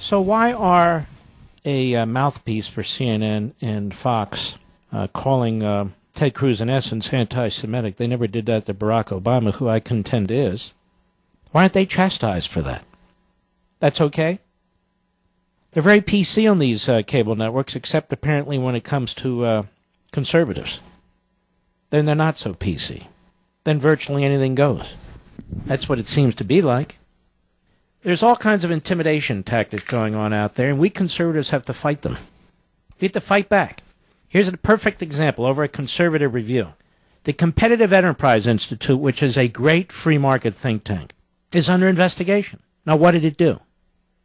So why are a mouthpiece for CNN and Fox calling Ted Cruz in essence anti-Semitic? They never did that to Barack Obama, who I contend is. Why aren't they chastised for that? That's okay? They're very PC on these cable networks, except apparently when it comes to conservatives. Then they're not so PC. Then virtually anything goes. That's what it seems to be like. There's all kinds of intimidation tactics going on out there, and we conservatives have to fight them. We have to fight back. Here's a perfect example over at Conservative Review. The Competitive Enterprise Institute, which is a great free market think tank, is under investigation. Now, what did it do?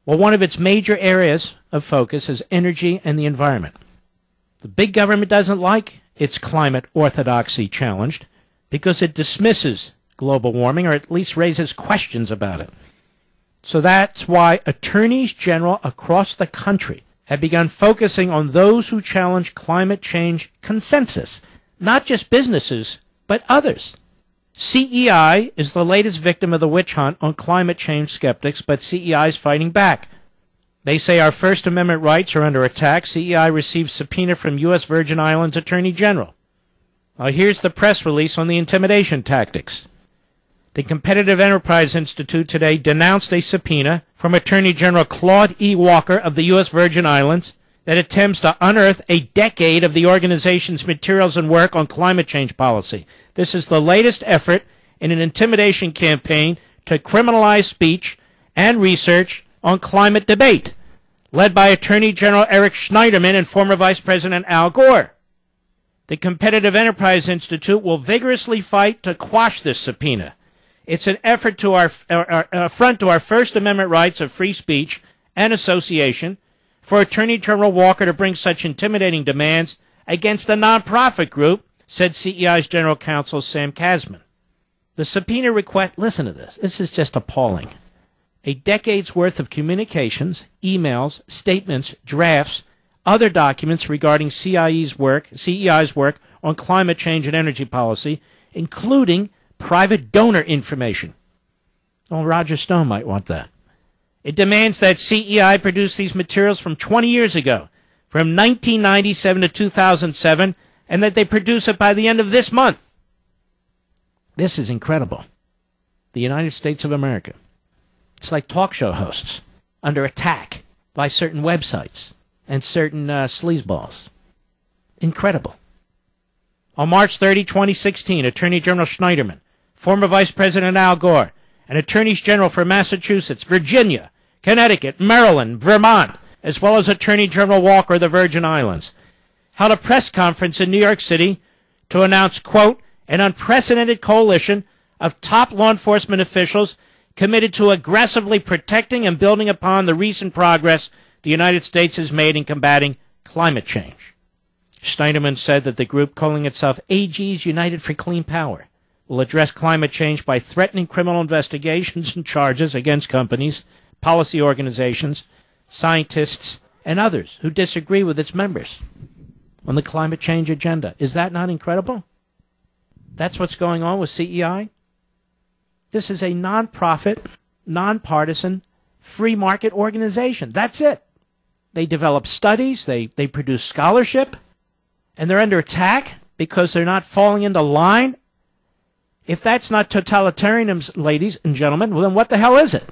Well, one of its major areas of focus is energy and the environment. The big government doesn't like its climate orthodoxy challenged because it dismisses global warming, or at least raises questions about it. So that's why attorneys general across the country have begun focusing on those who challenge climate change consensus, not just businesses, but others. CEI is the latest victim of the witch hunt on climate change skeptics, but CEI is fighting back. They say our First Amendment rights are under attack. CEI received subpoena from U.S. Virgin Islands Attorney General. Now here's the press release on the intimidation tactics. The Competitive Enterprise Institute today denounced a subpoena from Attorney General Claude E. Walker of the U.S. Virgin Islands that attempts to unearth a decade of the organization's materials and work on climate change policy. This is the latest effort in an intimidation campaign to criminalize speech and research on climate debate, led by Attorney General Eric Schneiderman and former Vice President Al Gore. The Competitive Enterprise Institute will vigorously fight to quash this subpoena. It's an effort to our affront to our First Amendment rights of free speech and association for Attorney General Walker to bring such intimidating demands against a nonprofit group, said CEI's General Counsel Sam Kasman. The subpoena request, listen to this, this is just appalling. A decade's worth of communications, emails, statements, drafts, other documents regarding CEI's work on climate change and energy policy, including private donor information. Well, Roger Stone might want that. It demands that CEI produce these materials from 20 years ago, from 1997 to 2007, and that they produce it by the end of this month. This is incredible. The United States of America. It's like talk show hosts under attack by certain websites and certain sleazeballs. Incredible. On March 30, 2016, Attorney General Schneiderman, former Vice President Al Gore, and Attorneys General for Massachusetts, Virginia, Connecticut, Maryland, Vermont, as well as Attorney General Walker of the Virgin Islands, held a press conference in New York City to announce, quote, an unprecedented coalition of top law enforcement officials committed to aggressively protecting and building upon the recent progress the United States has made in combating climate change. Schneiderman said that the group, calling itself AGs United for Clean Power, will address climate change by threatening criminal investigations and charges against companies, policy organizations, scientists, and others who disagree with its members on the climate change agenda. Is that not incredible? That's what's going on with CEI? This is a nonprofit, nonpartisan, free market organization. That's it. They develop studies, they produce scholarship, and they're under attack because they're not falling into line. If that's not totalitarianism, ladies and gentlemen, well, then what the hell is it?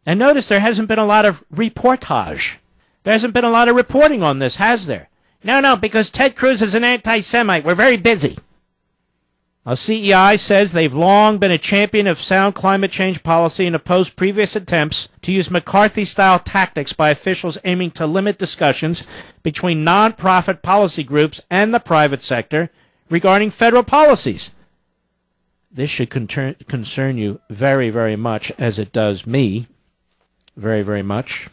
And notice there hasn't been a lot of reportage. There hasn't been a lot of reporting on this, has there? No, because Ted Cruz is an anti-Semite. We're very busy. Now, CEI says they've long been a champion of sound climate change policy and opposed previous attempts to use McCarthy-style tactics by officials aiming to limit discussions between nonprofit policy groups and the private sector regarding federal policies. This should concern you very, very much, as it does me, very, very much.